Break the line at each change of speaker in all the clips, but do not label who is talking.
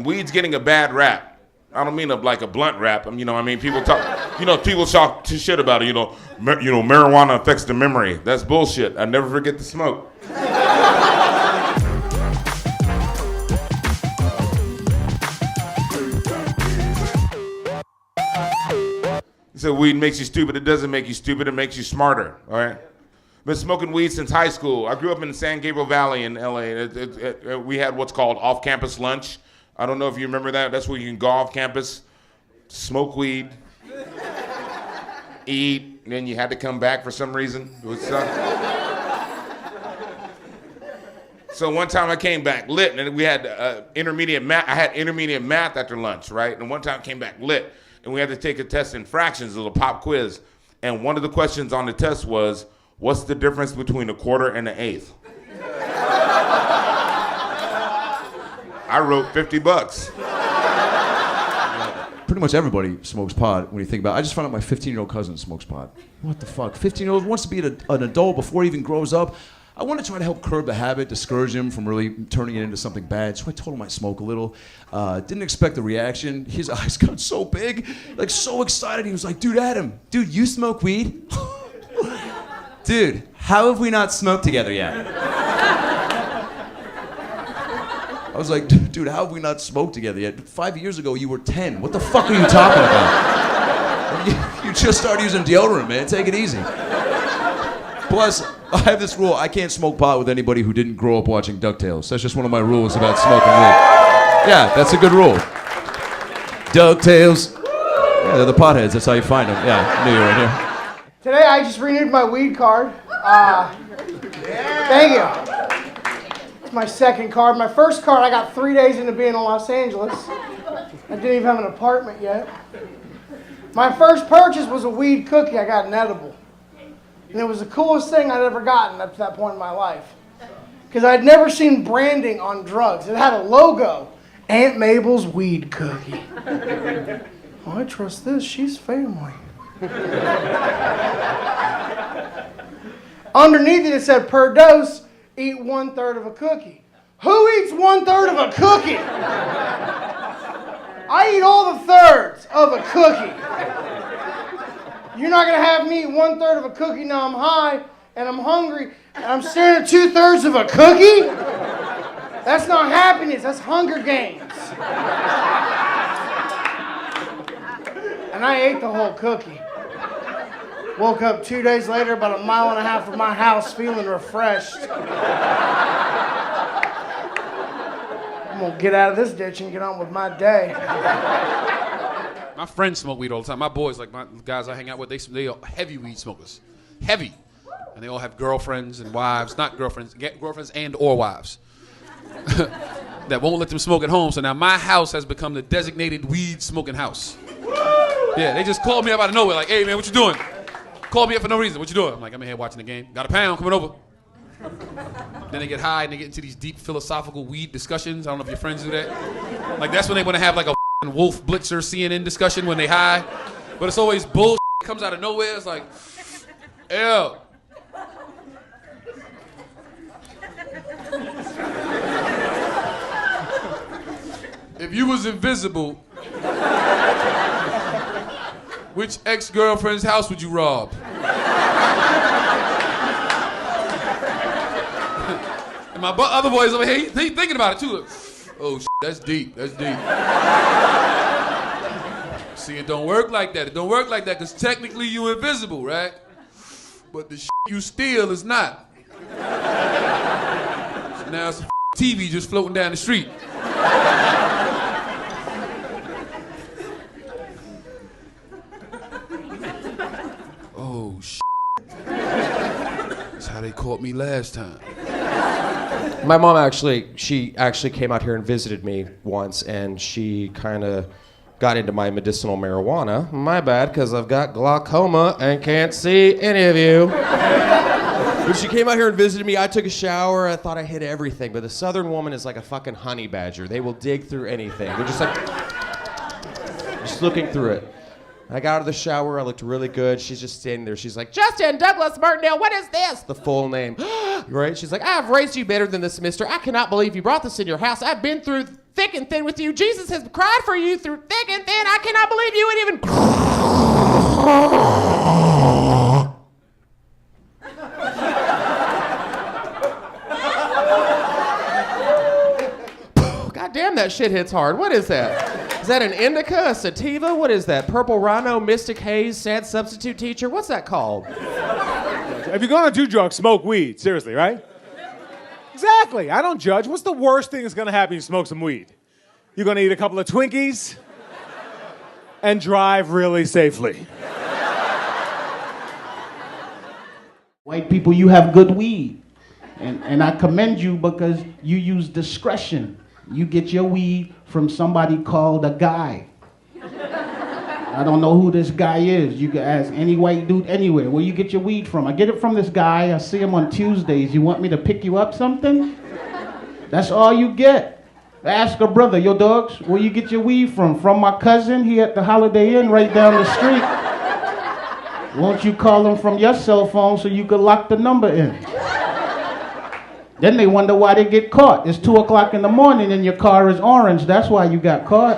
weed's getting a bad rap. I don't mean like a blunt rap. You know, I mean, people talk. You know, people talk shit about it. You know, marijuana affects the memory. That's bullshit. I never forget to smoke. He said weed makes you stupid. It doesn't make you stupid. It makes you smarter. All right. Been smoking weed since high school. I grew up in the San Gabriel Valley in LA. We had what's called off-campus lunch. I don't know if you remember that. That's where you can go off campus, smoke weed, eat, and then you had to come back for some reason. So one time I came back lit, and we had intermediate math. I had intermediate math after lunch, right? And one time I came back lit, and we had to take a test in fractions, a little pop quiz. And one of the questions on the test was, what's the difference between a quarter and an eighth? I wrote $50.
Pretty much everybody smokes pot when you think about it. I just found out my 15-year-old cousin smokes pot. What the fuck? 15-year-old wants to be an adult before he even grows up. I want to try to help curb the habit, discourage him from really turning it into something bad. So I told him I'd smoke a little. Didn't expect the reaction. His eyes got so big, like so excited. He was like, dude, Adam, dude, you smoke weed? Dude, how have we not smoked together yet? I was like, dude, how have we not smoked together yet? 5 years ago, you were 10. What the fuck are you talking about? You just started using deodorant, man. Take it easy. Plus, I have this rule. I can't smoke pot with anybody who didn't grow up watching DuckTales. That's just one of my rules about smoking weed. Yeah, that's a good rule. DuckTales. Yeah, they're the potheads. That's how you find them. Yeah, I knew you were in here.
Today, I just renewed my weed card. Thank you. It's my second card. My first card, I got 3 days into being in Los Angeles. I didn't even have an apartment yet. My first purchase was a weed cookie. I got an edible. And it was the coolest thing I'd ever gotten up to that point in my life. Because I'd never seen branding on drugs. It had a logo. Aunt Mabel's weed cookie. Oh, I trust this. She's family. Underneath it said, per dose, eat 1/3 of a cookie. Who eats 1/3 of a cookie? I eat all the thirds of a cookie. You're not gonna have me eat 1/3 of a cookie now I'm high and I'm hungry and I'm staring at 2/3 of a cookie? That's not happiness, that's Hunger Games. And I ate the whole cookie. Woke up 2 days later, about 1.5 miles from my house, feeling refreshed. I'm gonna get out of this ditch and get on with my day.
My friends smoke weed all the time. My boys, like my guys I hang out with, they are heavy weed smokers. Heavy. And they all have girlfriends and wives, not girlfriends, girlfriends and or wives. That won't let them smoke at home. So now my house has become the designated weed smoking house. Yeah, they just called me up out of nowhere, like, hey man, what you doing? Called me up for no reason. What you doing? I'm like, I'm in here watching the game. Got a pound coming over. Then they get high and they get into these deep philosophical weed discussions. I don't know if your friends do that. Like that's when they want to have like a Wolf Blitzer CNN discussion when they high. But it's always bullshit. It comes out of nowhere. It's like, ew. If you was invisible, which ex-girlfriend's house would you rob? And my other boys over here, he thinking about it too. Oh, that's deep, that's deep. See, it don't work like that. It don't work like that because technically you invisible, right? But the shit you steal is not. So now it's a TV just floating down the street. Oh, shit. That's how they caught me last time.
My mom she actually came out here and visited me once, and she kind of got into my medicinal marijuana. My bad, because I've got glaucoma and can't see any of you. When she came out here and visited me, I took a shower. I thought I hit everything, but the Southern woman is like a fucking honey badger. They will dig through anything. They're just like, just looking through it. I got out of the shower, I looked really good. She's just standing there. She's like, Justin Douglas Martindale, what is this? The full name. Right? She's like, I've raised you better than this, mister. I cannot believe you brought this in your house. I've been through thick and thin with you. Jesus has cried for you through thick and thin. I cannot believe you would even. God damn, that shit hits hard. What is that? Is that an indica, a sativa? What is that? Purple Rhino, Mystic Haze, Sad Substitute Teacher? What's that called?
If you're gonna do drugs, smoke weed. Seriously, right? Exactly. I don't judge. What's the worst thing that's gonna happen if you smoke some weed? You're gonna eat a couple of Twinkies and drive really safely.
White people, you have good weed. And I commend you because you use discretion. You get your weed from somebody called a guy. I don't know who this guy is. You can ask any white dude anywhere. Where you get your weed from? I get it from this guy. I see him on Tuesdays. You want me to pick you up something? That's all you get. Ask a brother, yo dogs, where you get your weed from? From my cousin, he at the Holiday Inn right down the street. Won't you call him from your cell phone so you could lock the number in? Then they wonder why they get caught. It's 2 o'clock in the morning and your car is orange. That's why you got caught.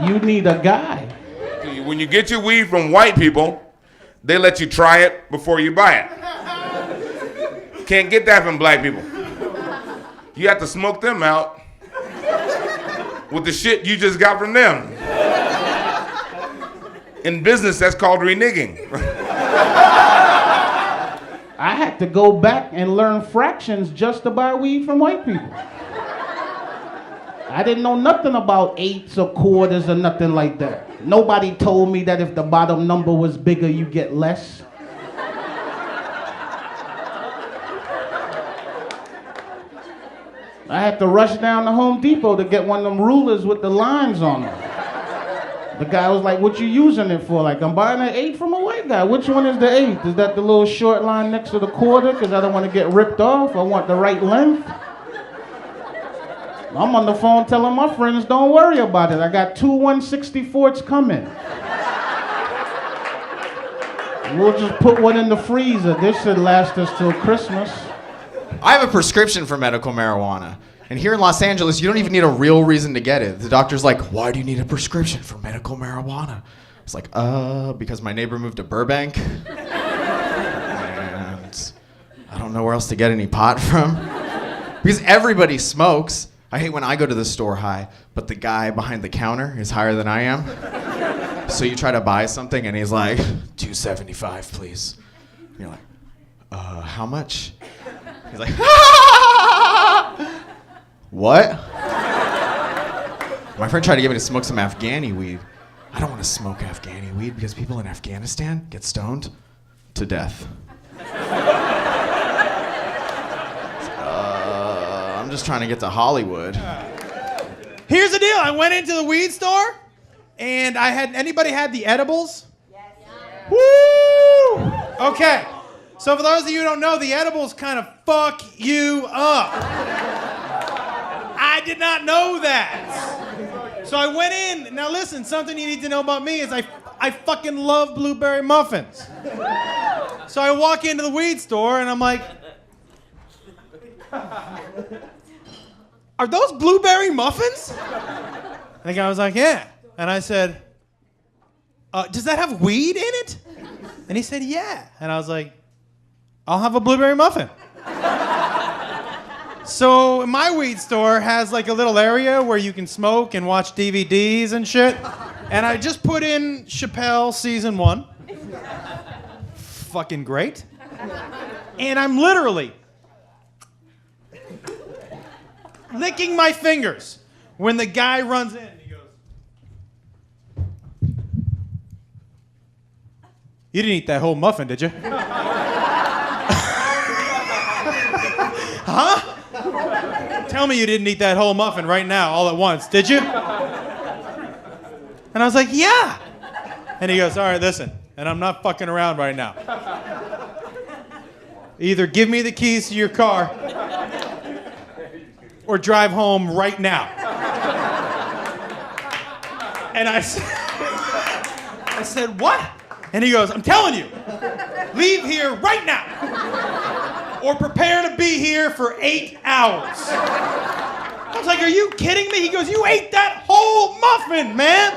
You need a guy.
When you get your weed from white people, they let you try it before you buy it. Can't get that from black people. You have to smoke them out with the shit you just got from them. In business, that's called reneging.
I had to go back and learn fractions just to buy weed from white people. I didn't know nothing about eighths or quarters or nothing like that. Nobody told me that if the bottom number was bigger, you get less. I had to rush down to Home Depot to get one of them rulers with the lines on them. The guy was like, what you using it for? Like, I'm buying an 8 from a white guy. Which one is the 8? Is that the little short line next to the quarter? Because I don't want to get ripped off. I want the right length. I'm on the phone telling my friends, don't worry about it. I got 2 1/64s coming. We'll just put one in the freezer. This should last us till Christmas.
I have a prescription for medical marijuana. And here in Los Angeles, you don't even need a real reason to get it. The doctor's like, why do you need a prescription for medical marijuana? It's like, because my neighbor moved to Burbank. And I don't know where else to get any pot from. Because everybody smokes. I hate when I go to the store high, but the guy behind the counter is higher than I am. So you try to buy something and he's like, $2.75, please. And you're like, how much? He's like, what? My friend tried to get me to smoke some Afghani weed. I don't want to smoke Afghani weed because people in Afghanistan get stoned to death. I'm just trying to get to Hollywood.
Here's the deal. I went into the weed store, and anybody had the edibles? Yes. Woo! Okay. So for those of you who don't know, the edibles kind of fuck you up. I did not know that. So I went in. Now listen, something you need to know about me is I fucking love blueberry muffins. So I walk into the weed store, and I'm like, are those blueberry muffins? And the guy was like, yeah. And I said, does that have weed in it? And he said, yeah. And I was like, I'll have a blueberry muffin. So my weed store has like a little area where you can smoke and watch DVDs and shit. And I just put in Chappelle season 1. Fucking great. And I'm literally licking my fingers when the guy runs in and he goes, you didn't eat that whole muffin, did you? Huh? Tell me you didn't eat that whole muffin right now, all at once, did you? And I was like, yeah. And he goes, all right, listen, and I'm not fucking around right now. Either give me the keys to your car or drive home right now. And I said, what? And he goes, I'm telling you, leave here right now or prepare to be here for 8 hours. I was like, are you kidding me? He goes, you ate that whole muffin, man.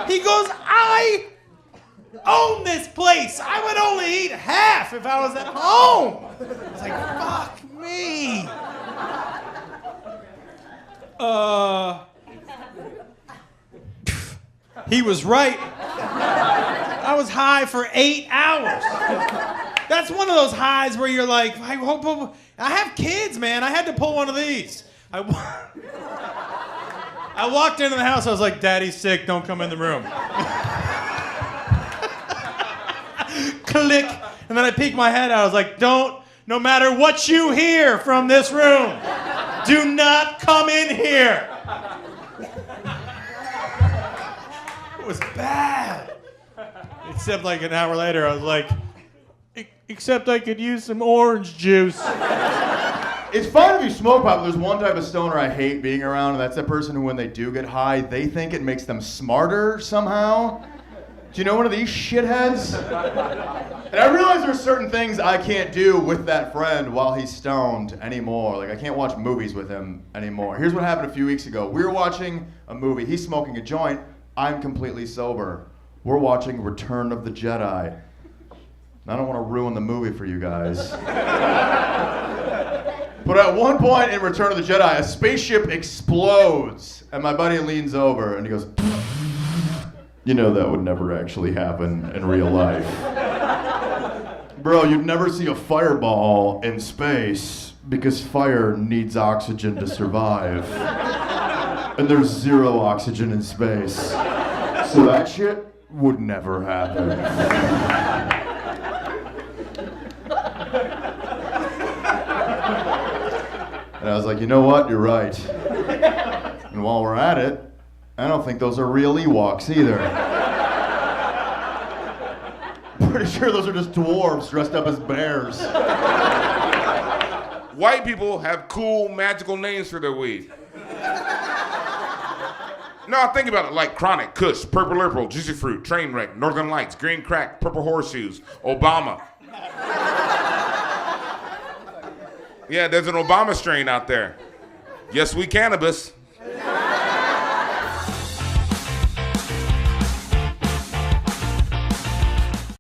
He goes, I own this place. I would only eat half if I was at home. I was like, fuck me. He was right. I was high for 8 hours. That's one of those highs where you're like, I have kids, man. I had to pull one of these. I walked into the house. I was like, Daddy's sick. Don't come in the room. Click. And then I peeked my head out. I was like, no matter what you hear from this room, do not come in here. It was bad. Except like an hour later, I was like, except I could use some orange juice.
It's fine if you smoke pot, but there's one type of stoner I hate being around, and that's the person who, when they do get high, they think it makes them smarter somehow. Do you know one of these shitheads? And I realize there's certain things I can't do with that friend while he's stoned anymore. Like, I can't watch movies with him anymore. Here's what happened a few weeks ago. We were watching a movie. He's smoking a joint. I'm completely sober. We're watching Return of the Jedi. I don't want to ruin the movie for you guys. But at one point in Return of the Jedi, a spaceship explodes, and my buddy leans over and he goes, you know that would never actually happen in real life. Bro, you'd never see a fireball in space because fire needs oxygen to survive. And there's zero oxygen in space. So that shit would never happen. And I was like, you know what? You're right. And while we're at it, I don't think those are real Ewoks either. Pretty sure those are just dwarves dressed up as bears.
White people have cool, magical names for their weed. No, think about it, like Chronic, Kush, Purple Purple, Juicy Fruit, Trainwreck, Northern Lights, Green Crack, Purple Horseshoes, Obama. Yeah, there's an Obama strain out there. Yes, we cannabis.